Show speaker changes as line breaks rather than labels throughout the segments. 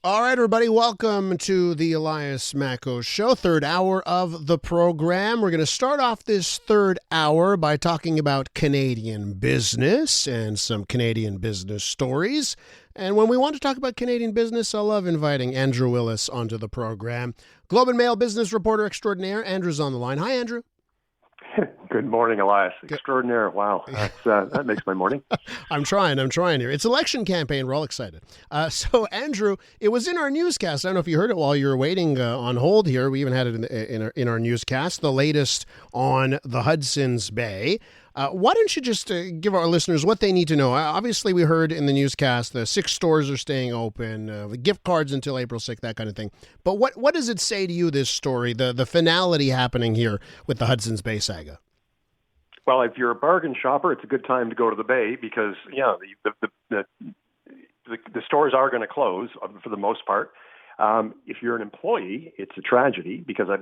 All right, everybody, welcome to the Elias Macko Show, third hour of the program. We're going to start off this third hour by talking about Canadian business and some Canadian business stories. And when we want to talk about Canadian business, I love inviting Andrew Willis onto the program. Globe and Mail business reporter extraordinaire. Andrew's on the line. Hi, Andrew.
Good morning, Elias. Extraordinaire. Wow. That makes my morning.
I'm trying here. It's election campaign. We're all excited. So, Andrew, it was in our newscast. I don't know if you heard it while you were waiting on hold here. We even had it in our newscast, the latest on the Hudson's Bay. Why don't you just give our listeners what they need to know? Obviously, we heard in the newscast the 6 stores are staying open, the gift cards until April 6th, that kind of thing. But what does it say to you, this story, the finality happening here with the Hudson's Bay saga?
Well, if you're a bargain shopper, it's a good time to go to the Bay because, the stores are going to close for the most part. If you're an employee, it's a tragedy because a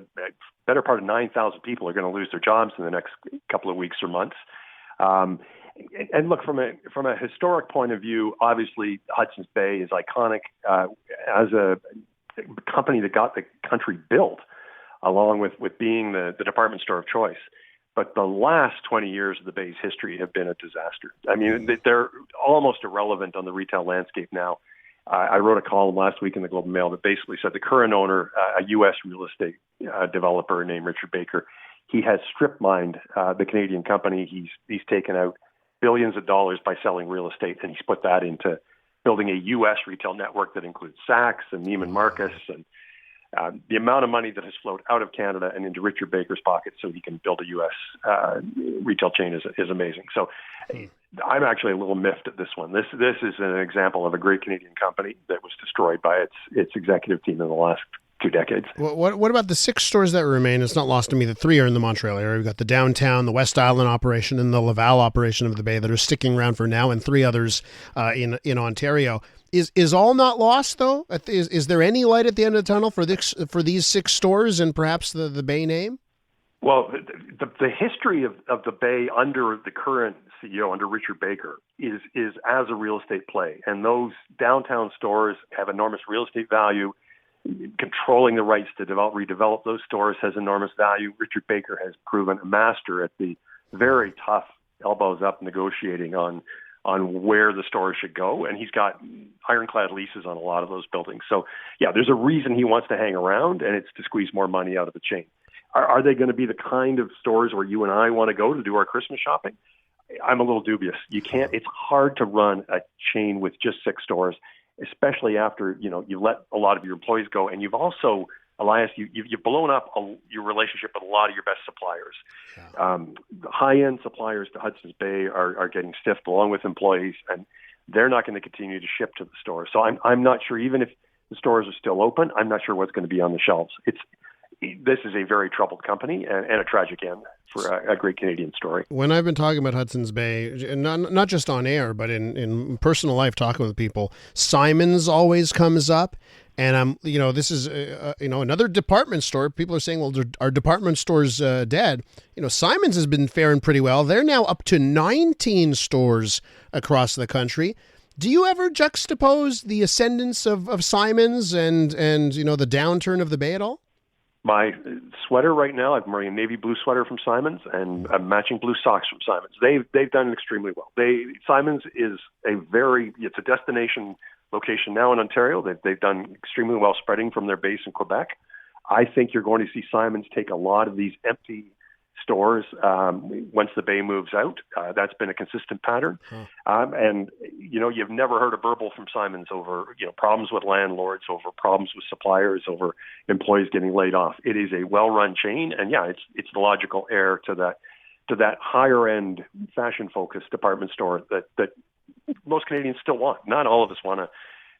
better part of 9,000 people are going to lose their jobs in the next couple of weeks or months. And look, from a historic point of view, obviously Hudson's Bay is iconic as a company that got the country built, along with being the department store of choice. But the last 20 years of the Bay's history have been a disaster. I mean, they're almost irrelevant on the retail landscape now. I wrote a column last week in the Globe and Mail that basically said the current owner, a U.S. real estate developer named Richard Baker, he has strip mined the Canadian company. He's taken out billions of dollars by selling real estate, and he's put that into building a U.S. retail network that includes Saks and Neiman Marcus. And the amount of money that has flowed out of Canada and into Richard Baker's pocket so he can build a U.S. Retail chain is amazing. So I'm actually a little miffed at this one. This is an example of a great Canadian company that was destroyed by its executive team in the last 2 decades.
What about the 6 stores that remain? It's not lost to me that 3 are in the Montreal area. We've got the downtown, the West Island operation, and the Laval operation of the Bay that are sticking around for now, and 3 others in Ontario. Is all not lost, though? Is there any light at the end of the tunnel for these 6 stores and perhaps the Bay name?
Well, the history of the Bay under the current CEO, under Richard Baker, is as a real estate play. And those downtown stores have enormous real estate value. Controlling the rights to redevelop those stores has enormous value. Richard Baker has proven a master at the very tough elbows up negotiating on where the stores should go. And he's got ironclad leases on a lot of those buildings. So, yeah, there's a reason he wants to hang around, and it's to squeeze more money out of the chain. Are they going to be the kind of stores where you and I want to go to do our Christmas shopping? I'm a little dubious. You can't. It's hard to run a chain with just 6 stores, especially after you let a lot of your employees go, and you've also, Elias, you've blown up your relationship with a lot of your best suppliers. Yeah. The high-end suppliers to Hudson's Bay are getting stiffed along with employees, and they're not going to continue to ship to the stores. So I'm not sure, even if the stores are still open, I'm not sure what's going to be on the shelves. This is a very troubled company and a tragic end for a great Canadian story.
When I've been talking about Hudson's Bay, not just on air, but in personal life, talking with people, Simon's always comes up. And this is another department store. People are saying, well, are department stores dead? Simon's has been faring pretty well. They're now up to 19 stores across the country. Do you ever juxtapose the ascendance of Simon's and the downturn of the Bay at all?
My sweater right now, I'm wearing a navy blue sweater from Simon's and matching blue socks from Simon's. They've done extremely well. Simon's is it's a destination location now in Ontario. They've done extremely well spreading from their base in Quebec. I think you're going to see Simon's take a lot of these empty stores once the Bay moves out. That's been a consistent pattern. And you've never heard a burble from Simon's over problems with landlords, over problems with suppliers, over employees getting laid off. It is a well-run chain, and it's the logical heir to that higher end fashion focused department store that most Canadians still want. Not all of us want to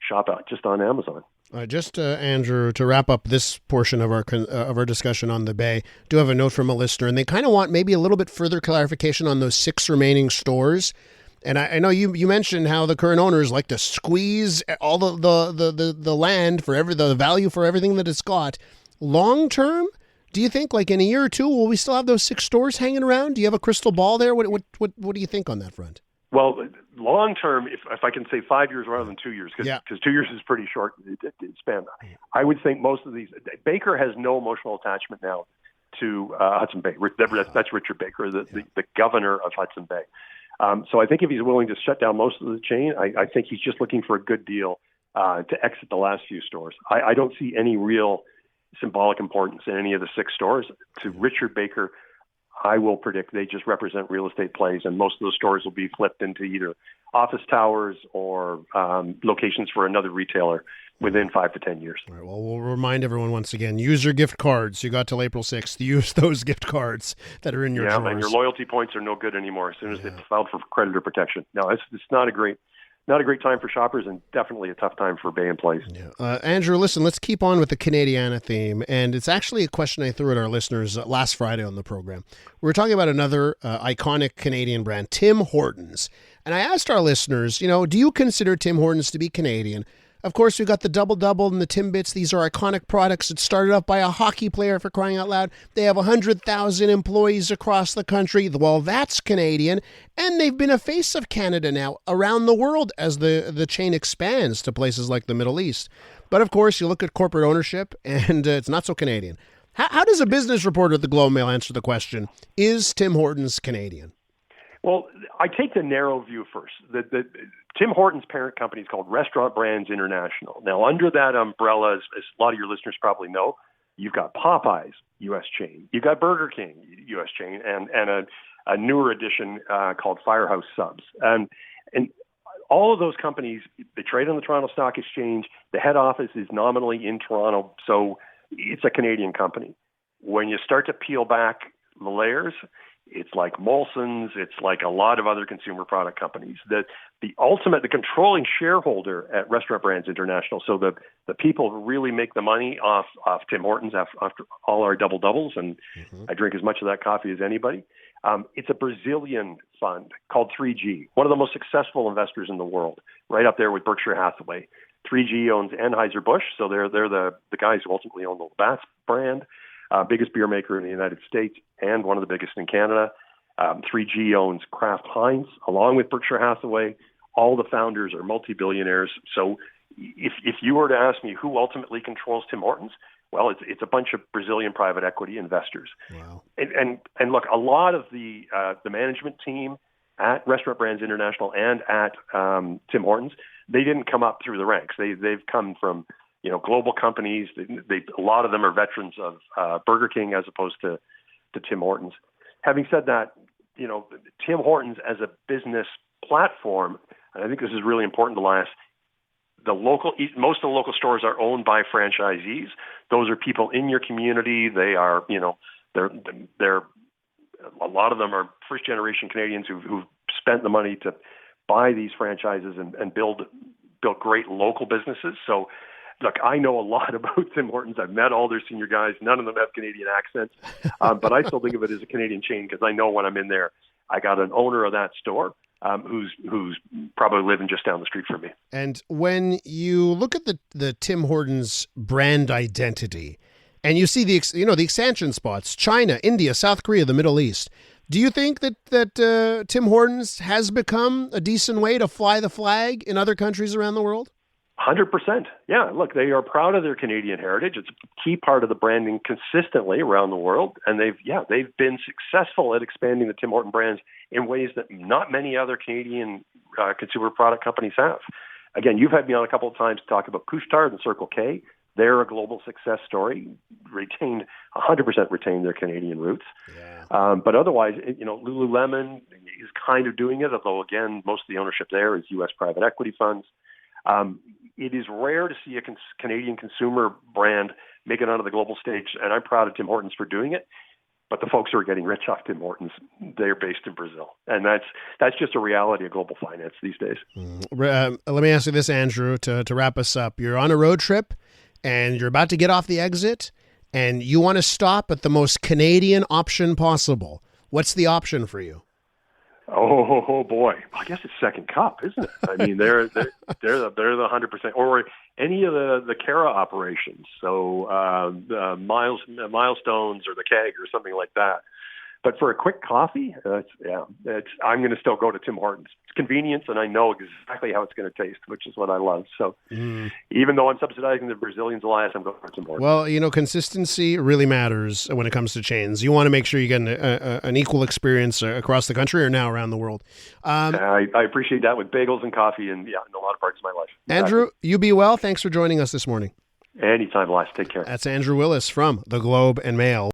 shop out just on Amazon.
Andrew, to wrap up this portion of our discussion on the Bay, do have a note from a listener, and they kind of want maybe a little bit further clarification on those 6 remaining stores. And I know you mentioned how the current owners like to squeeze all the land for the value for everything that it's got. Long term, do you think like in a year or two will we still have those 6 stores hanging around? Do you have a crystal ball there? What do you think on that front?
Well, long term, if I can say 5 years rather than 2 years, because
Yeah.
2 years is pretty short span. I would think most of these. Baker has no emotional attachment now to Hudson Bay. That's Richard Baker, the governor of Hudson Bay. So I think if he's willing to shut down most of the chain, I think he's just looking for a good deal to exit the last few stores. I don't see any real symbolic importance in any of the 6 stores. To Richard Baker, I will predict they just represent real estate plays, and most of those stores will be flipped into either office towers or locations for another retailer within 5 to 10 years.
All right, well, we'll remind everyone once again, use your gift cards. You got till April 6th. Use those gift cards that are in your drawers.
And your loyalty points are no good anymore as soon as they've filed for creditor protection. No, it's not a great time for shoppers, and definitely a tough time for Bay employees.
Yeah. Andrew, listen, let's keep on with the Canadiana theme. And it's actually a question I threw at our listeners last Friday on the program. We were talking about another iconic Canadian brand, Tim Hortons. And I asked our listeners, do you consider Tim Hortons to be Canadian? Of course, we've got the Double Double and the Timbits. These are iconic products. It started up by a hockey player, for crying out loud. They have 100,000 employees across the country. Well, that's Canadian. And they've been a face of Canada now around the world as the chain expands to places like the Middle East. But of course, you look at corporate ownership, and it's not so Canadian. How does a business reporter at the Globe Mail answer the question, is Tim Hortons Canadian?
Well, I take the narrow view first. The Tim Hortons' parent company is called Restaurant Brands International. Now, under that umbrella, as a lot of your listeners probably know, you've got Popeyes, U.S. chain. You've got Burger King, U.S. chain, and a newer addition called Firehouse Subs. And all of those companies, they trade on the Toronto Stock Exchange. The head office is nominally in Toronto, so it's a Canadian company. When you start to peel back the layers, it's like Molson's, it's like a lot of other consumer product companies. The controlling shareholder at Restaurant Brands International, so the people who really make the money off Tim Hortons after all our double doubles, and I drink as much of that coffee as anybody. It's a Brazilian fund called 3G, one of the most successful investors in the world, right up there with Berkshire Hathaway. 3G owns Anheuser-Busch, so they're the guys who ultimately own the Labatt's brand. Biggest beer maker in the United States and one of the biggest in Canada. 3G owns Kraft Heinz along with Berkshire Hathaway. All the founders are multi-billionaires. So if you were to ask me who ultimately controls Tim Hortons, well, it's a bunch of Brazilian private equity investors.
Wow.
And look, a lot of the management team at Restaurant Brands International and at Tim Hortons, they didn't come up through the ranks. They've come from global companies. A lot of them are veterans of Burger King as opposed to Tim Hortons. Having said that, Tim Hortons as a business platform, and I think this is really important to last, most of the local stores are owned by franchisees. Those are people in your community. They are, they're a lot of them are first generation Canadians who've spent the money to buy these franchises and build great local businesses. So, look, I know a lot about Tim Hortons. I've met all their senior guys. None of them have Canadian accents, but I still think of it as a Canadian chain because I know when I'm in there, I got an owner of that store who's probably living just down the street from me.
And when you look at the Tim Hortons brand identity, and you see the expansion spots, China, India, South Korea, the Middle East, do you think that Tim Hortons has become a decent way to fly the flag in other countries around the world?
100%. Yeah, look, they are proud of their Canadian heritage. It's a key part of the branding consistently around the world. And they've been successful at expanding the Tim Horton brands in ways that not many other Canadian consumer product companies have. Again, you've had me on a couple of times to talk about Couche-Tard and Circle K. They're a global success story, 100% retained their Canadian roots. Yeah. But otherwise, Lululemon is kind of doing it, although, again, most of the ownership there is U.S. private equity funds. It is rare to see a Canadian consumer brand make it onto the global stage, and I'm proud of Tim Hortons for doing it. But the folks who are getting rich off Tim Hortons, they're based in Brazil. And that's just a reality of global finance these days.
Let me ask you this, Andrew, to wrap us up. You're on a road trip, and you're about to get off the exit, and you want to stop at the most Canadian option possible. What's the option for you?
Oh boy! I guess it's Second Cup, isn't it? I mean, they're the 100%, or any of the Cara operations. So the milestones or the keg or something like that. But for a quick coffee, I'm going to still go to Tim Hortons. It's convenience, and I know exactly how it's going to taste, which is what I love. So even though I'm subsidizing the Brazilians Elias, I'm going for Tim Hortons.
Well, consistency really matters when it comes to chains. You want to make sure you get an equal experience across the country or now around the world.
I appreciate that with bagels and coffee and, in a lot of parts of my life.
Andrew, you be well. Thanks for joining us this morning.
Anytime, Elias. Take care.
That's Andrew Willis from the Globe and Mail.